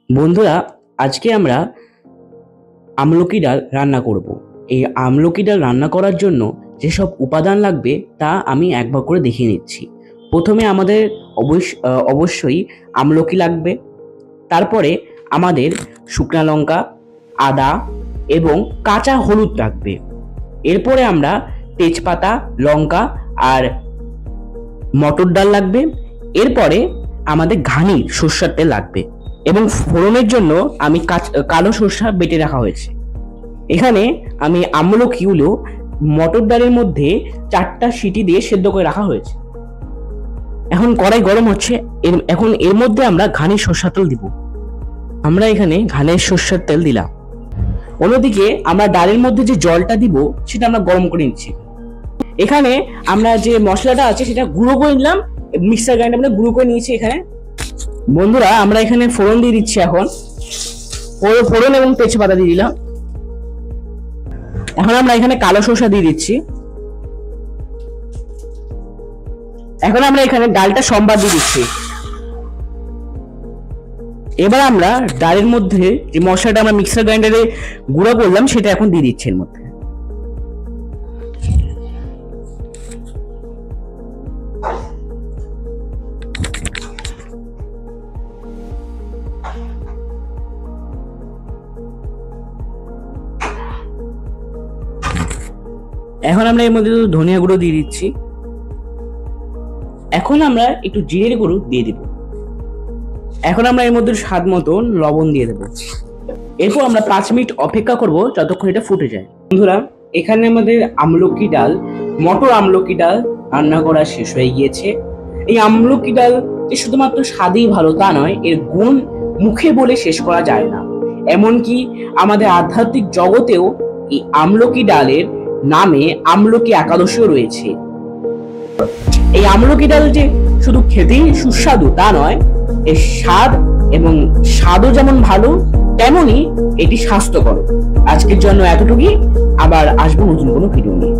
বন্ধুরা, আজকে আমরা আমলকি ডাল রান্না করব। এই আমলকি ডাল রান্না করার জন্য যেসব উপাদান লাগবে তা আমি একবার করে দেখিয়ে নিচ্ছি। প্রথমে আমাদের অবশ্যই আমলকি লাগবে। তারপরে আমাদের শুকনো লঙ্কা, আদা এবং কাঁচা হলুদ লাগবে। এরপরে আমরা তেজপাতা, লঙ্কা আর মটর ডাল লাগবে। এরপরে আমাদের ঘানি সর্ষের তেল লাগবে এবং ফোড়নের জন্য আমি কালো সর্ষা বেটে রাখা হয়েছে। এখানে আমি আমলকিগুলো মটর ডালের মধ্যে 4টা সিটি দিয়ে সেদ্ধ করে রাখা হয়েছে। এখন কড়াই গরম হচ্ছে। এখন এর মধ্যে আমরা ঘানি সর্ষের তেল দিব। আমরা এখানে ঘানের সর্ষের তেল দিলাম। অন্যদিকে আমরা ডালের মধ্যে যে জলটা দিব সেটা আমরা গরম করে নিচ্ছি। এখানে আমরা যে মশলাটা আছে সেটা গুঁড়ো করে নিলাম, মিক্সার গ্রাইন্ডার আমরা গুঁড়ো করে নিয়েছি। এখানে বন্ধুরা, আমরা এখানে ফোড়ন দিয়ে দিচ্ছি। এখন ফোড়ন এবং তেজপাতা দিয়ে দিলাম। এখন আমরা এখানে কালো সর্ষা দিয়ে দিচ্ছি। এখন আমরা এখানে ডালটা সম্বার দিয়ে দিচ্ছি। এবার আমরা ডালের মধ্যে যে মশলাটা আমরা মিক্সার গ্রাইন্ডারে গুঁড়ো করলাম সেটা এখন দিয়ে দিচ্ছি এর মধ্যে। এখন আমরা এর মধ্যে ধনিয়া গুঁড়ো দিয়ে দিচ্ছি। এখন আমরা একটু জিরের গুঁড়ো দিয়ে দিব। এখন আমরা এর মধ্যে স্বাদ মতন লবণ দিয়ে দেবো। এরপর আমরা 5 মিনিট অপেক্ষা করব যতক্ষণ এটা ফুটে যায়। বন্ধুরা, এখানে আমাদের আমলকি ডাল, মটর আমলকি ডাল রান্না করা শেষ হয়ে গিয়েছে। এই আমলকি ডাল যে শুধুমাত্র স্বাদেই ভালো তা নয়, এর গুণ মুখে বলে শেষ করা যায় না। এমনকি আমাদের আধ্যাত্মিক জগতেও এই আমলকি ডালের নামে আমলকি একাদশীও রয়েছে। এই আমলকি ডাল যে শুধু খেতেই সুস্বাদু তা নয়, এর স্বাদ এবং স্বাদও যেমন ভালো তেমনি এটি স্বাস্থ্যকর। আজকের জন্য এতটুকুই। আবার আসবো নতুন কোনো ভিডিও নিয়ে।